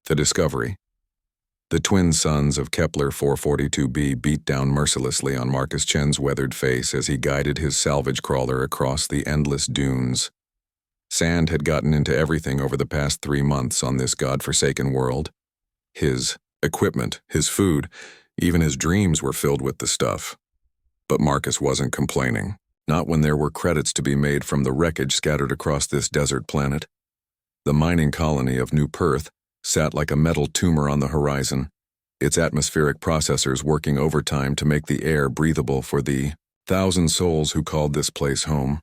The discovery. The twin suns of Kepler 442b beat down mercilessly on Marcus Chen's weathered face as he guided his salvage crawler across the endless dunes. Sand had gotten into everything over the past 3 months on this godforsaken world. His equipment, his food, even his dreams were filled with the stuff. But Marcus wasn't complaining, not when there were credits to be made from the wreckage scattered across this desert planet. The mining colony of New Perth sat like a metal tumor on the horizon, its atmospheric processors working overtime to make the air breathable for the 1,000 souls who called this place home.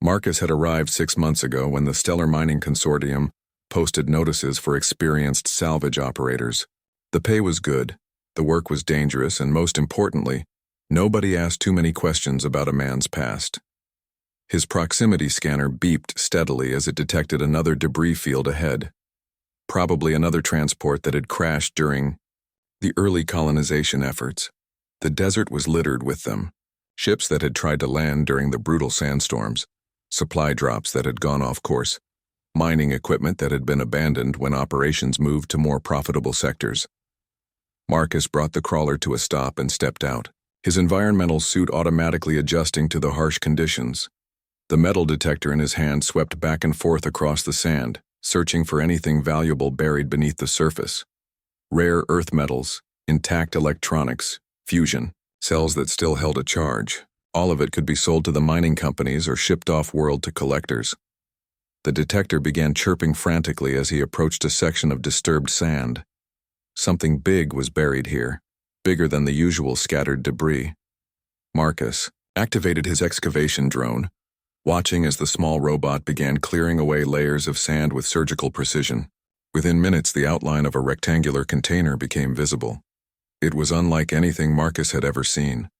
Marcus had arrived 6 months ago when the Stellar Mining Consortium posted notices for experienced salvage operators. The pay was good, the work was dangerous, and most importantly, nobody asked too many questions about a man's past. His proximity scanner beeped steadily as it detected another debris field ahead. Probably another transport that had crashed during the early colonization efforts. The desert was littered with them. Ships that had tried to land during the brutal sandstorms, supply drops that had gone off course, mining equipment that had been abandoned when operations moved to more profitable sectors. Marcus brought the crawler to a stop and stepped out, his environmental suit automatically adjusting to the harsh conditions. The metal detector in his hand swept back and forth across the sand, searching for anything valuable buried beneath the surface. Rare earth metals, intact electronics, fusion, cells that still held a charge. All of it could be sold to the mining companies or shipped off-world to collectors. The detector began chirping frantically as he approached a section of disturbed sand. Something big was buried here, bigger than the usual scattered debris. Marcus activated his excavation drone, watching as the small robot began clearing away layers of sand with surgical precision. Within minutes, the outline of a rectangular container became visible. It was unlike anything Marcus had ever seen.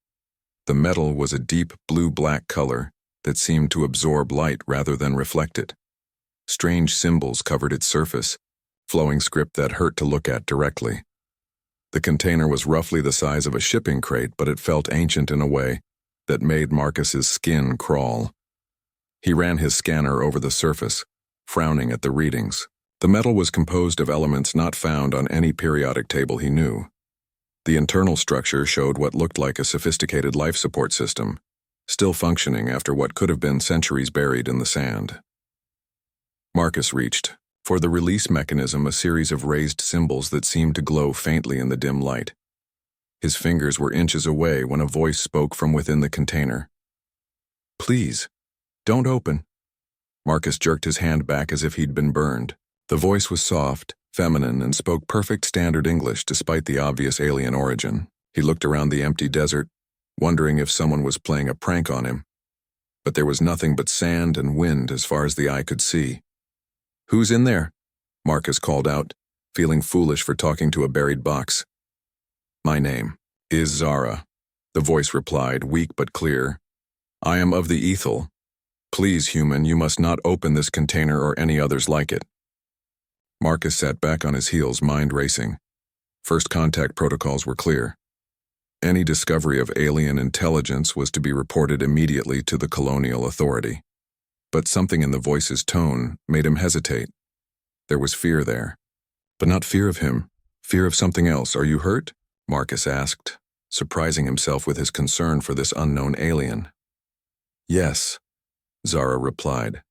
The metal was a deep blue-black color that seemed to absorb light rather than reflect it. Strange symbols covered its surface, flowing script that hurt to look at directly. The container was roughly the size of a shipping crate, but it felt ancient in a way that made Marcus's skin crawl. He ran his scanner over the surface, frowning at the readings. The metal was composed of elements not found on any periodic table he knew. The internal structure showed what looked like a sophisticated life support system, still functioning after what could have been centuries buried in the sand. Marcus reached for the release mechanism, a series of raised symbols that seemed to glow faintly in the dim light. His fingers were inches away when a voice spoke from within the container. "Please, don't open." Marcus jerked his hand back as if he'd been burned. The voice was soft, feminine, and spoke perfect standard English despite the obvious alien origin. He looked around the empty desert, wondering if someone was playing a prank on him. But there was nothing but sand and wind as far as the eye could see. "Who's in there?" Marcus called out, feeling foolish for talking to a buried box. "My name is Zara," the voice replied, weak but clear. "I am of the Ethel. Please, human, you must not open this container or any others like it." Marcus sat back on his heels, mind racing. First contact protocols were clear. Any discovery of alien intelligence was to be reported immediately to the colonial authority. But something in the voice's tone made him hesitate. There was fear there. But not fear of him, fear of something else. "Are you hurt?" Marcus asked, surprising himself with his concern for this unknown alien. "Yes," Zara replied.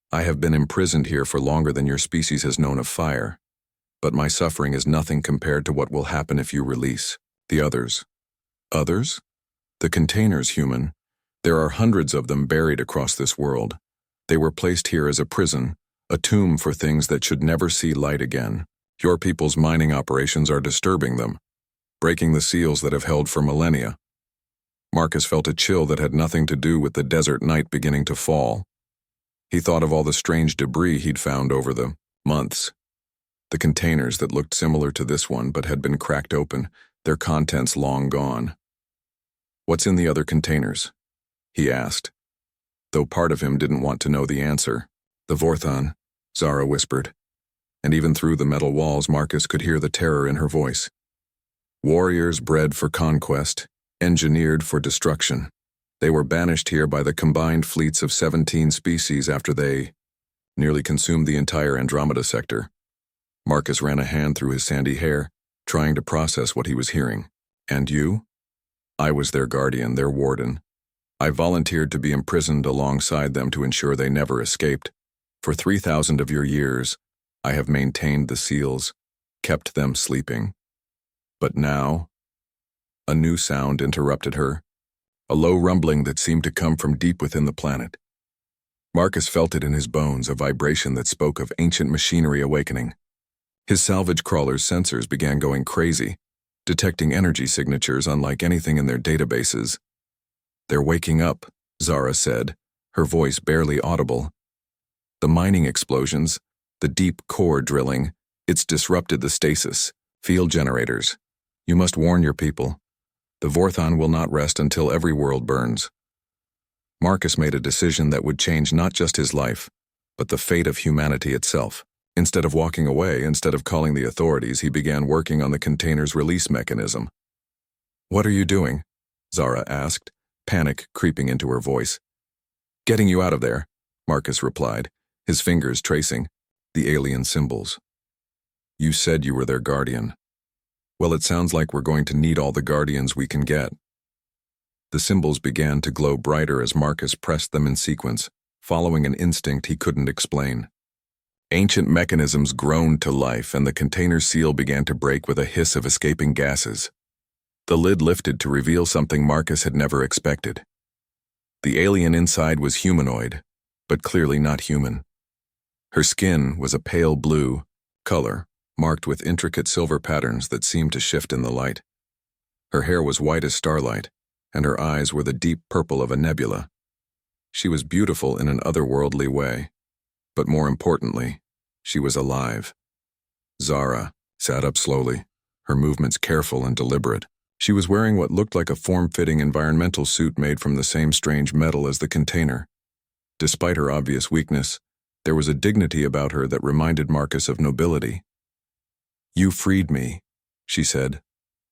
"I have been imprisoned here for longer than your species has known of fire. But my suffering is nothing compared to what will happen if you release the others." "Others?" "The containers, human. There are hundreds of them buried across this world. They were placed here as a prison, a tomb for things that should never see light again. Your people's mining operations are disturbing them, breaking the seals that have held for millennia." Marcus felt a chill that had nothing to do with the desert night beginning to fall. He thought of all the strange debris he'd found over the months. The containers that looked similar to this one but had been cracked open, their contents long gone. "What's in the other containers?" he asked, though part of him didn't want to know the answer. "The Vorthon," Zara whispered, and even through the metal walls Marcus could hear the terror in her voice. "Warriors bred for conquest, engineered for destruction. They were banished here by the combined fleets of 17 species after they nearly consumed the entire Andromeda sector. Marcus ran a hand through his sandy hair, trying to process what he was hearing. And you? I was their guardian, their warden. I volunteered to be imprisoned alongside them to ensure they never escaped. For 3,000 of your years, I have maintained the seals, kept them sleeping. But now, a new sound interrupted her, a low rumbling that seemed to come from deep within the planet. Marcus felt it in his bones, a vibration that spoke of ancient machinery awakening. His salvage crawler's sensors began going crazy, detecting energy signatures unlike anything in their databases. They're waking up, Zara said, her voice barely audible. The mining explosions, the deep core drilling, it's disrupted the stasis, field generators. You must warn your people. The Vorthon will not rest until every world burns. Marcus made a decision that would change not just his life, but the fate of humanity itself. Instead of walking away, instead of calling the authorities, he began working on the container's release mechanism. What are you doing? Zara asked, panic creeping into her voice. Getting you out of there, Marcus replied, his fingers tracing the alien symbols. You said you were their guardian. Well, it sounds like we're going to need all the guardians we can get. The symbols began to glow brighter as Marcus pressed them in sequence, following an instinct he couldn't explain. Ancient mechanisms groaned to life, and the container's seal began to break with a hiss of escaping gases. The lid lifted to reveal something Marcus had never expected. The alien inside was humanoid, but clearly not human. Her skin was a pale blue color, marked with intricate silver patterns that seemed to shift in the light. Her hair was white as starlight, and her eyes were the deep purple of a nebula. She was beautiful in an otherworldly way, but more importantly, she was alive. Zara sat up slowly, her movements careful and deliberate. She was wearing what looked like a form-fitting environmental suit made from the same strange metal as the container. Despite her obvious weakness, there was a dignity about her that reminded Marcus of nobility. You freed me, she said,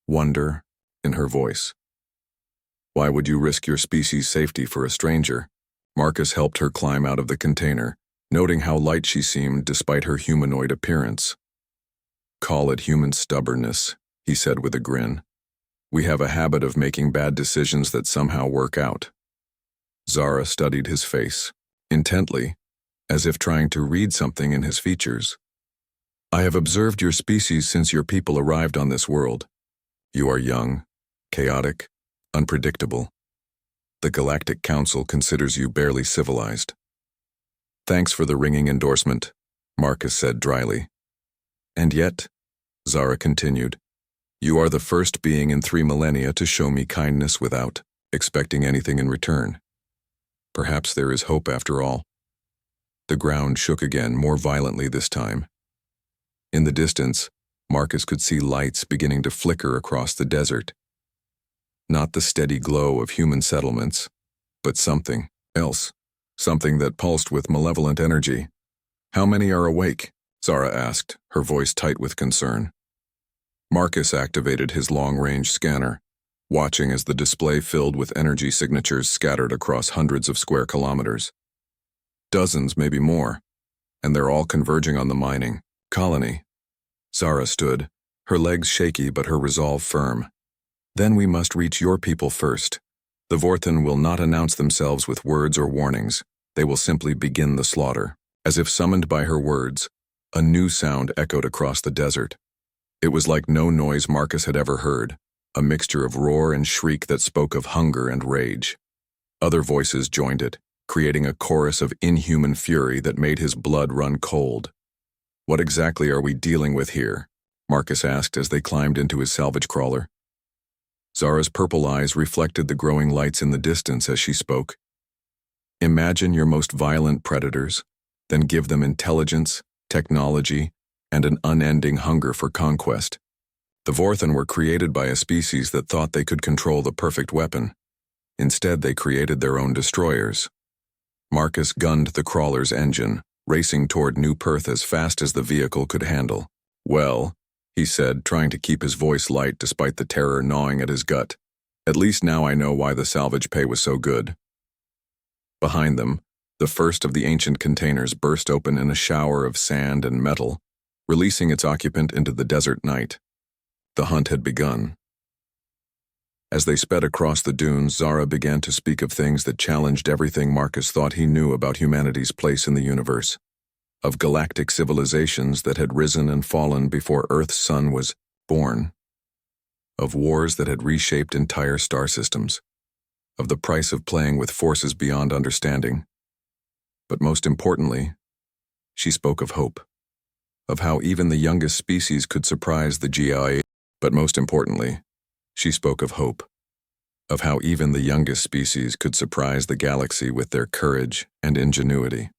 wonder in her voice. Why would you risk your species' safety for a stranger? Marcus helped her climb out of the container, noting how light she seemed despite her humanoid appearance. Call it human stubbornness, he said with a grin. We have a habit of making bad decisions that somehow work out. Zara studied his face, intently, as if trying to read something in his features. I have observed your species since your people arrived on this world. You are young, chaotic, unpredictable. The Galactic Council considers you barely civilized. Thanks for the ringing endorsement, Marcus said dryly. And yet, Zara continued, you are the first being in 3 millennia to show me kindness without expecting anything in return. Perhaps there is hope after all. The ground shook again, more violently this time. In the distance, Marcus could see lights beginning to flicker across the desert. Not the steady glow of human settlements, but something else, something that pulsed with malevolent energy. How many are awake? Zara asked, her voice tight with concern. Marcus activated his long-range scanner, watching as the display filled with energy signatures scattered across hundreds of square kilometers. Dozens, maybe more, and they're all converging on the mining colony. Zara stood, her legs shaky but her resolve firm. Then we must reach your people first. The Vorthon will not announce themselves with words or warnings. They will simply begin the slaughter. As if summoned by her words, a new sound echoed across the desert. It was like no noise Marcus had ever heard, a mixture of roar and shriek that spoke of hunger and rage. Other voices joined it, creating a chorus of inhuman fury that made his blood run cold. What exactly are we dealing with here? Marcus asked as they climbed into his salvage crawler. Zara's purple eyes reflected the growing lights in the distance as she spoke. Imagine your most violent predators, then give them intelligence, technology, and an unending hunger for conquest. The Vorthon were created by a species that thought they could control the perfect weapon. Instead, they created their own destroyers. Marcus gunned the crawler's engine, racing toward New Perth as fast as the vehicle could handle. Well, he said, trying to keep his voice light despite the terror gnawing at his gut. At least now I know why the salvage pay was so good. Behind them, the first of the ancient containers burst open in a shower of sand and metal. releasing its occupant into the desert night. The hunt had begun. As they sped across the dunes, Zara began to speak of things that challenged everything Marcus thought he knew about humanity's place in the universe, of galactic civilizations that had risen and fallen before Earth's sun was born, of wars that had reshaped entire star systems, of the price of playing with forces beyond understanding. But most importantly, she spoke of hope, of how even the youngest species could surprise the GIA. But most importantly, she spoke of hope, of how even the youngest species could surprise the galaxy with their courage and ingenuity.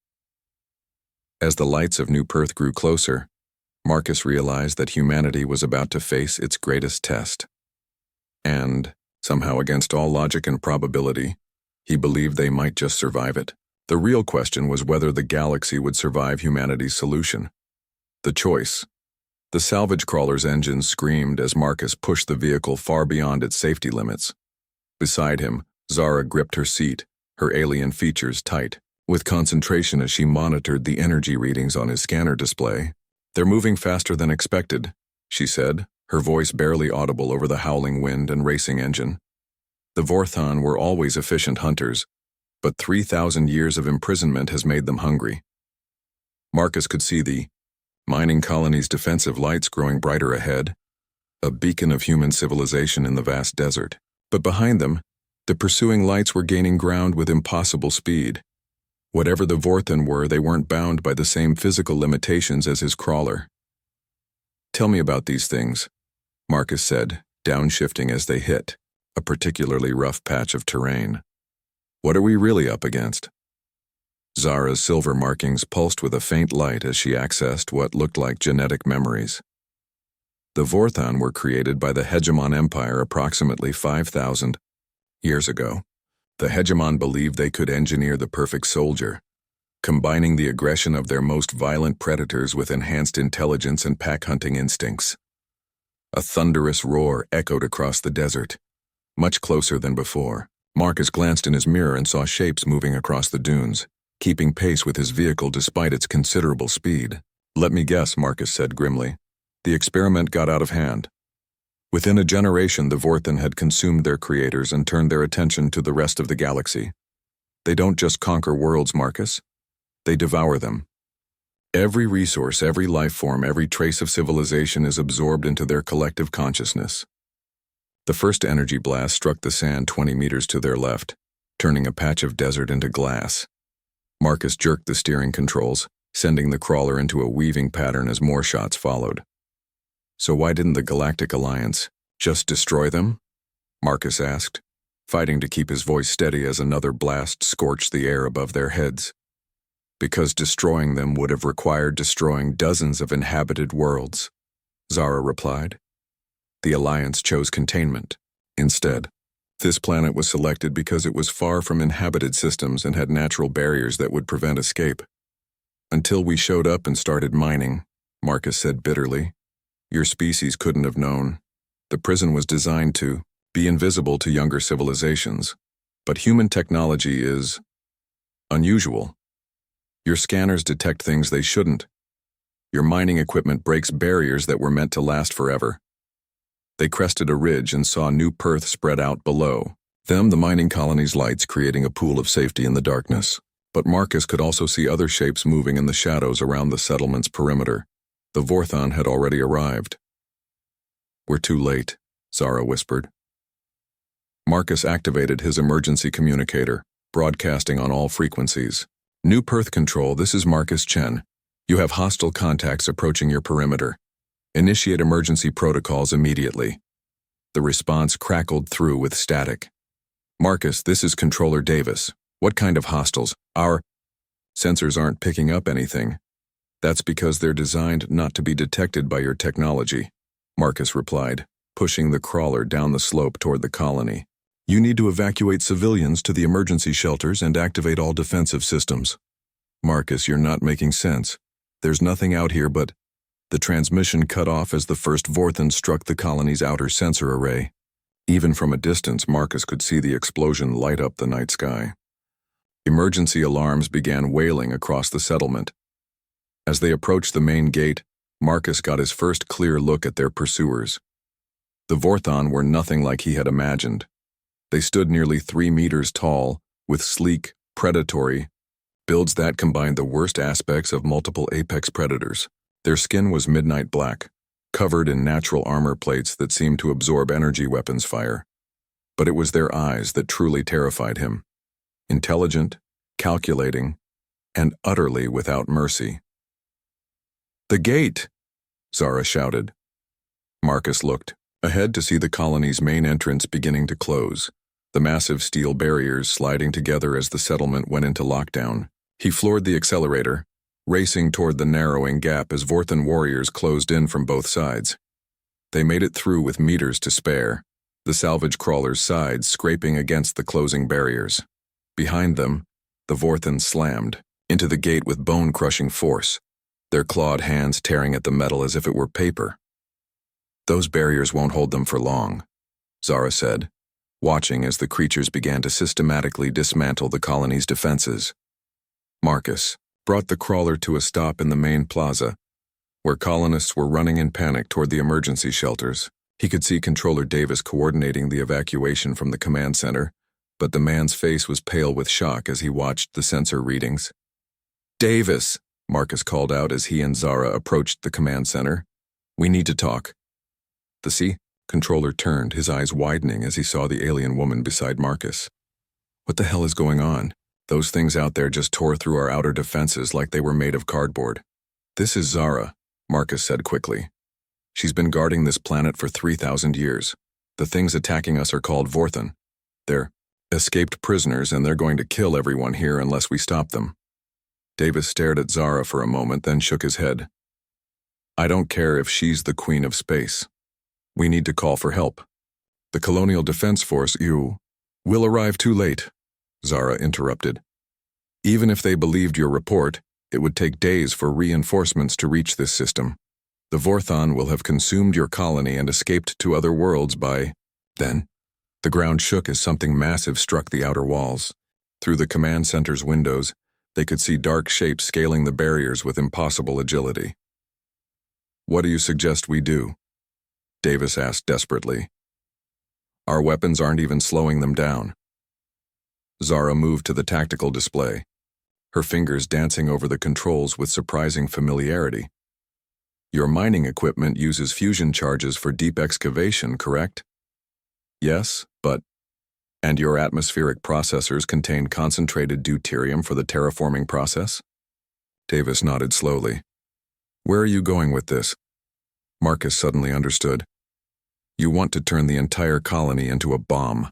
As the lights of New Perth grew closer, Marcus realized that humanity was about to face its greatest test. And, somehow against all logic and probability, he believed they might just survive it. The real question was whether the galaxy would survive humanity's solution. The choice. The salvage crawler's engine screamed as Marcus pushed the vehicle far beyond its safety limits. Beside him, Zara gripped her seat, her alien features tight, with concentration as she monitored the energy readings on his scanner display. "They're moving faster than expected," she said, her voice barely audible over the howling wind and racing engine. The Vorthon were always efficient hunters, but 3,000 years of imprisonment has made them hungry. Marcus could see the mining colony's defensive lights growing brighter ahead, a beacon of human civilization in the vast desert. But behind them, the pursuing lights were gaining ground with impossible speed. Whatever the Vorthon were, they weren't bound by the same physical limitations as his crawler. "Tell me about these things," Marcus said, downshifting as they hit a particularly rough patch of terrain. "What are we really up against?" Zara's silver markings pulsed with a faint light as she accessed what looked like genetic memories. The Vorthon were created by the Hegemon Empire approximately 5,000 years ago. The Hegemon believed they could engineer the perfect soldier, combining the aggression of their most violent predators with enhanced intelligence and pack-hunting instincts. A thunderous roar echoed across the desert, much closer than before. Marcus glanced in his mirror and saw shapes moving across the dunes, keeping pace with his vehicle despite its considerable speed. "Let me guess," Marcus said grimly. "The experiment got out of hand." Within a generation, the Vorthon had consumed their creators and turned their attention to the rest of the galaxy. They don't just conquer worlds, Marcus. They devour them. Every resource, every life form, every trace of civilization is absorbed into their collective consciousness. The first energy blast struck the sand 20 meters to their left, turning a patch of desert into glass. Marcus jerked the steering controls, sending the crawler into a weaving pattern as more shots followed. "So why didn't the Galactic Alliance just destroy them?" Marcus asked, fighting to keep his voice steady as another blast scorched the air above their heads. "Because destroying them would have required destroying dozens of inhabited worlds," Zara replied. "The Alliance chose containment instead. This planet was selected because it was far from inhabited systems and had natural barriers that would prevent escape. Until we showed up and started mining," Marcus said bitterly. "Your species couldn't have known. The prison was designed to be invisible to younger civilizations. But human technology is unusual. Your scanners detect things they shouldn't. Your mining equipment breaks barriers that were meant to last forever." They crested a ridge and saw New Perth spread out below them, the mining colony's lights creating a pool of safety in the darkness. But Marcus could also see other shapes moving in the shadows around the settlement's perimeter. The Vorthon had already arrived. "We're too late," Zara whispered. Marcus activated his emergency communicator, broadcasting on all frequencies. "New Perth Control, this is Marcus Chen. You have hostile contacts approaching your perimeter. Initiate emergency protocols immediately." The response crackled through with static. "Marcus, this is Controller Davis. What kind of hostiles? Our sensors aren't picking up anything. That's because they're designed not to be detected by your technology," Marcus replied, pushing the crawler down the slope toward the colony. "You need to evacuate civilians to the emergency shelters and activate all defensive systems." "Marcus, you're not making sense. There's nothing out here but—" The transmission cut off as the first Vorthon struck the colony's outer sensor array. Even from a distance, Marcus could see the explosion light up the night sky. Emergency alarms began wailing across the settlement. As they approached the main gate, Marcus got his first clear look at their pursuers. The Vorthon were nothing like he had imagined. They stood nearly 3 meters tall, with sleek, predatory builds that combined the worst aspects of multiple apex predators. Their skin was midnight black, covered in natural armor plates that seemed to absorb energy weapons fire. But it was their eyes that truly terrified him. Intelligent, calculating, and utterly without mercy. "The gate!" Zara shouted. Marcus looked ahead to see the colony's main entrance beginning to close, the massive steel barriers sliding together as the settlement went into lockdown. He floored the accelerator, racing toward the narrowing gap as Vorthon warriors closed in from both sides. They made it through with meters to spare, the salvage crawler's sides scraping against the closing barriers. Behind them, the Vorthon slammed into the gate with bone-crushing force, their clawed hands tearing at the metal as if it were paper. "Those barriers won't hold them for long," Zara said, watching as the creatures began to systematically dismantle the colony's defenses. Marcus brought the crawler to a stop in the main plaza, where colonists were running in panic toward the emergency shelters. He could see Controller Davis coordinating the evacuation from the command center, but the man's face was pale with shock as he watched the sensor readings. "Davis," Marcus called out as he and Zara approached the command center. "We need to talk." The Controller turned, his eyes widening as he saw the alien woman beside Marcus. "What the hell is going on? Those things out there just tore through our outer defenses like they were made of cardboard." "This is Zara," Marcus said quickly. "She's been guarding this planet for 3,000 years. The things attacking us are called Vorthon. They're escaped prisoners and they're going to kill everyone here unless we stop them." Davis stared at Zara for a moment, then shook his head. "I don't care if she's the Queen of Space. We need to call for help. The Colonial Defense Force, will arrive too late," Zara interrupted. "Even if they believed your report, it would take days for reinforcements to reach this system. The Vorthon will have consumed your colony and escaped to other worlds by then." The ground shook as something massive struck the outer walls. Through the command center's windows, they could see dark shapes scaling the barriers with impossible agility. "What do you suggest we do?" Davis asked desperately. "Our weapons aren't even slowing them down." Zara moved to the tactical display, her fingers dancing over the controls with surprising familiarity. "Your mining equipment uses fusion charges for deep excavation, correct?" "Yes, but..." "And your atmospheric processors contain concentrated deuterium for the terraforming process?" Davis nodded slowly. "Where are you going with this?" Marcus suddenly understood. "You want to turn the entire colony into a bomb."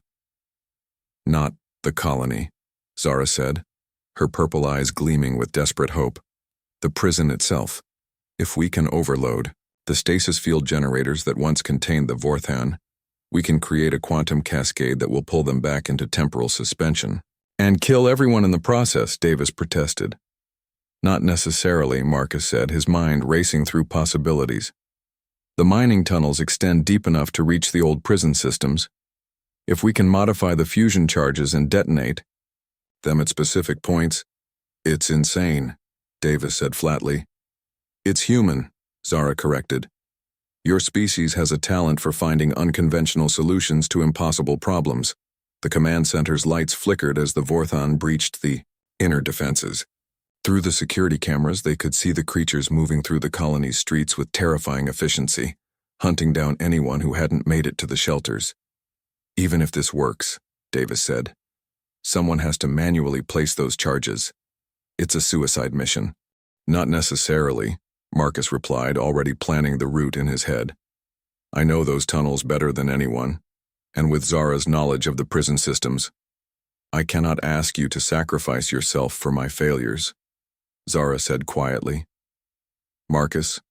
"Not the colony," Zara said, her purple eyes gleaming with desperate hope. "The prison itself. If we can overload the stasis field generators that once contained the Vorthon, we can create a quantum cascade that will pull them back into temporal suspension. And kill everyone in the process," Davis protested. "Not necessarily," Marcus said, his mind racing through possibilities. "The mining tunnels extend deep enough to reach the old prison systems. If we can modify the fusion charges and detonate them at specific points..." "It's insane," Davis said flatly. "It's human," Zara corrected. "Your species has a talent for finding unconventional solutions to impossible problems." The command center's lights flickered as the Vorthon breached the inner defenses. Through the security cameras, they could see the creatures moving through the colony's streets with terrifying efficiency, hunting down anyone who hadn't made it to the shelters. "Even if this works," Davis said, "someone has to manually place those charges. It's a suicide mission." "Not necessarily," Marcus replied, already planning the route in his head. "I know those tunnels better than anyone, and with Zara's knowledge of the prison systems, I cannot ask you to sacrifice yourself for my failures," Zara said quietly. Marcus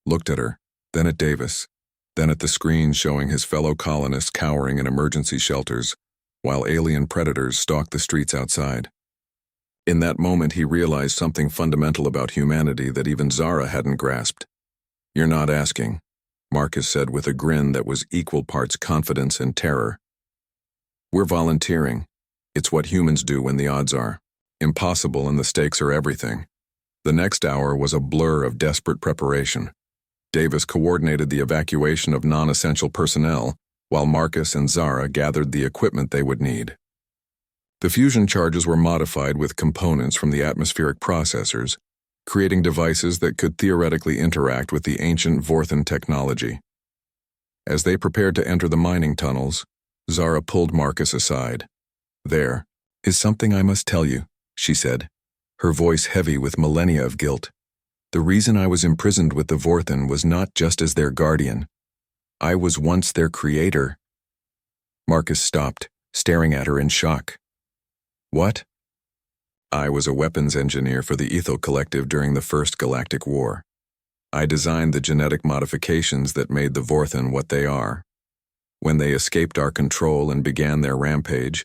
looked at her, then at Davis, then at the screen showing his fellow colonists cowering in emergency shelters, while alien predators stalked the streets outside. In that moment, he realized something fundamental about humanity that even Zara hadn't grasped. "You're not asking," Marcus said with a grin that was equal parts confidence and terror. "We're volunteering. It's what humans do when the odds are impossible and the stakes are everything." The next hour was a blur of desperate preparation. Davis coordinated the evacuation of non-essential personnel, while Marcus and Zara gathered the equipment they would need. The fusion charges were modified with components from the atmospheric processors, creating devices that could theoretically interact with the ancient Vorthan technology. As they prepared to enter the mining tunnels, Zara pulled Marcus aside. "There is something I must tell you," she said, her voice heavy with millennia of guilt. "The reason I was imprisoned with the Vorthan was not just as their guardian. I was once their creator." Marcus stopped, staring at her in shock. "What?" "I was a weapons engineer for the Ethel Collective during the First Galactic War. I designed the genetic modifications that made the Vorthan what they are. When they escaped our control and began their rampage,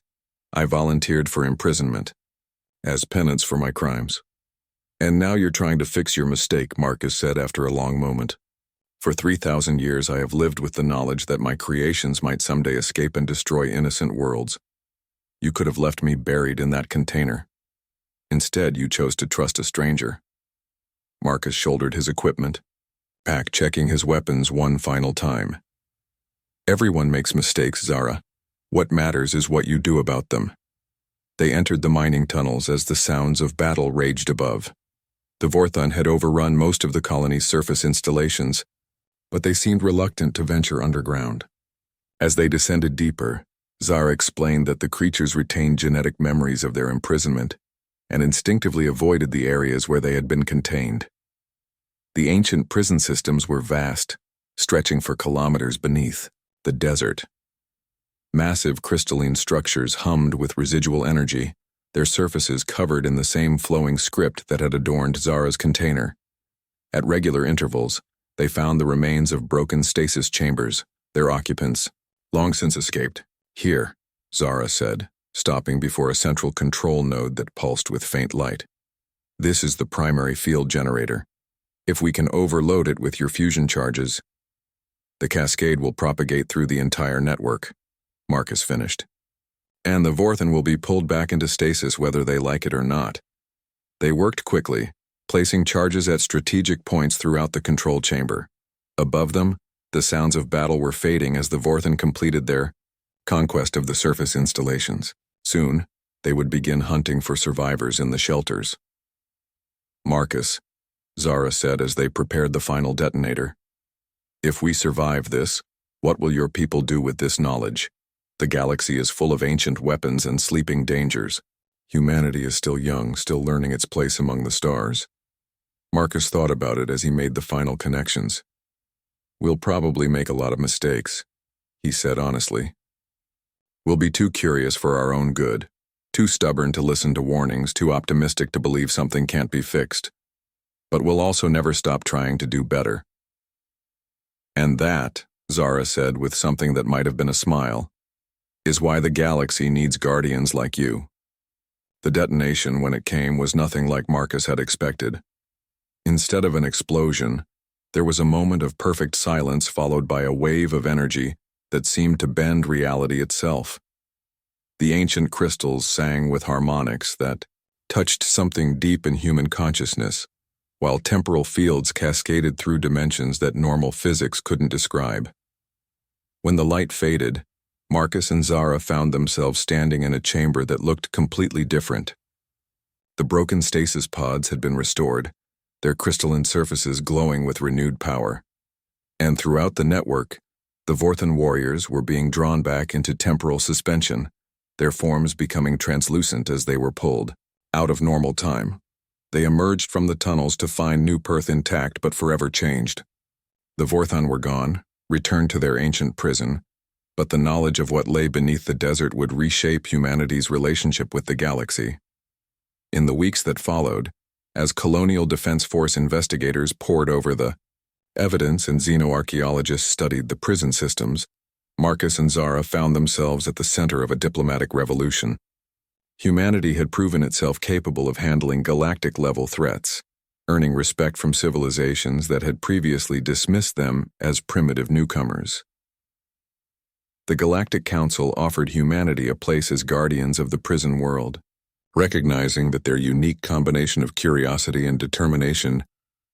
I volunteered for imprisonment, as penance for my crimes." "And now you're trying to fix your mistake," Marcus said after a long moment. "For 3,000 years I have lived with the knowledge that my creations might someday escape and destroy innocent worlds. You could have left me buried in that container. Instead, you chose to trust a stranger." Marcus shouldered his equipment, checking his weapons one final time. "Everyone makes mistakes, Zara. What matters is what you do about them." They entered the mining tunnels as the sounds of battle raged above. The Vorthan had overrun most of the colony's surface installations, but they seemed reluctant to venture underground. As they descended deeper, Zara explained that the creatures retained genetic memories of their imprisonment and instinctively avoided the areas where they had been contained. The ancient prison systems were vast, stretching for kilometers beneath the desert. Massive crystalline structures hummed with residual energy, their surfaces covered in the same flowing script that had adorned Zara's container. At regular intervals, they found the remains of broken stasis chambers, their occupants, long since escaped. "Here," Zara said, stopping before a central control node that pulsed with faint light. "This is the primary field generator. If we can overload it with your fusion charges, the cascade will propagate through the entire network," Marcus finished. "And the Vorthan will be pulled back into stasis whether they like it or not." They worked quickly, placing charges at strategic points throughout the control chamber. Above them, the sounds of battle were fading as the Vorthan completed their conquest of the surface installations. Soon, they would begin hunting for survivors in the shelters. "Marcus," Zara said as they prepared the final detonator, "if we survive this, what will your people do with this knowledge? The galaxy is full of ancient weapons and sleeping dangers. Humanity is still young, still learning its place among the stars." Marcus thought about it as he made the final connections. "We'll probably make a lot of mistakes," he said honestly. "We'll be too curious for our own good, too stubborn to listen to warnings, too optimistic to believe something can't be fixed. But we'll also never stop trying to do better." "And that," Zara said with something that might have been a smile, "is why the galaxy needs guardians like you." The detonation, when it came, was nothing like Marcus had expected. Instead of an explosion, there was a moment of perfect silence followed by a wave of energy that seemed to bend reality itself. The ancient crystals sang with harmonics that touched something deep in human consciousness, while temporal fields cascaded through dimensions that normal physics couldn't describe. When the light faded, Marcus and Zara found themselves standing in a chamber that looked completely different. The broken stasis pods had been restored, their crystalline surfaces glowing with renewed power. And throughout the network, the Vorthan warriors were being drawn back into temporal suspension, their forms becoming translucent as they were pulled out of normal time. They emerged from the tunnels to find New Perth intact but forever changed. The Vorthan were gone, returned to their ancient prison, but the knowledge of what lay beneath the desert would reshape humanity's relationship with the galaxy. In the weeks that followed, as Colonial Defense Force investigators pored over the evidence and xenoarchaeologists studied the prison systems, Marcus and Zara found themselves at the center of a diplomatic revolution. Humanity had proven itself capable of handling galactic-level threats, earning respect from civilizations that had previously dismissed them as primitive newcomers. The Galactic Council offered humanity a place as guardians of the prison world, recognizing that their unique combination of curiosity and determination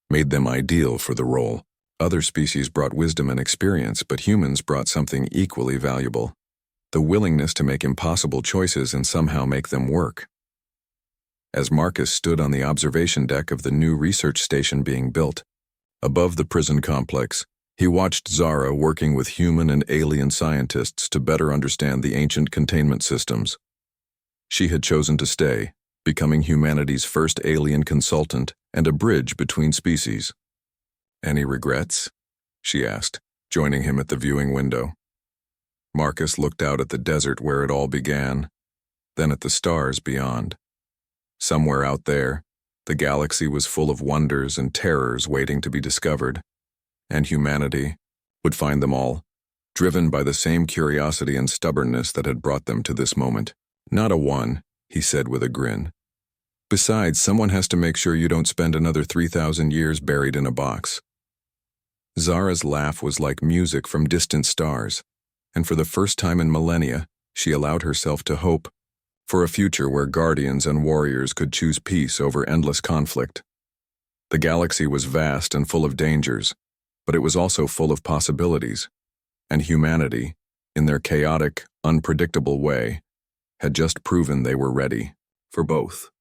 made them ideal for the role Other species brought wisdom and experience, but humans brought something equally valuable: the willingness to make impossible choices and somehow make them work. As Marcus stood on the observation deck of the new research station being built, above the prison complex, he watched Zara working with human and alien scientists to better understand the ancient containment systems. She had chosen to stay, becoming humanity's first alien consultant and a bridge between species. "Any regrets?" she asked, joining him at the viewing window. Marcus looked out at the desert where it all began, then at the stars beyond. Somewhere out there, the galaxy was full of wonders and terrors waiting to be discovered, and humanity would find them all, driven by the same curiosity and stubbornness that had brought them to this moment. "Not a one," he said with a grin. "Besides, someone has to make sure you don't spend another 3,000 years buried in a box." Zara's laugh was like music from distant stars, and for the first time in millennia, she allowed herself to hope for a future where guardians and warriors could choose peace over endless conflict. The galaxy was vast and full of dangers, but it was also full of possibilities, and humanity, in their chaotic, unpredictable way, had just proven they were ready for both.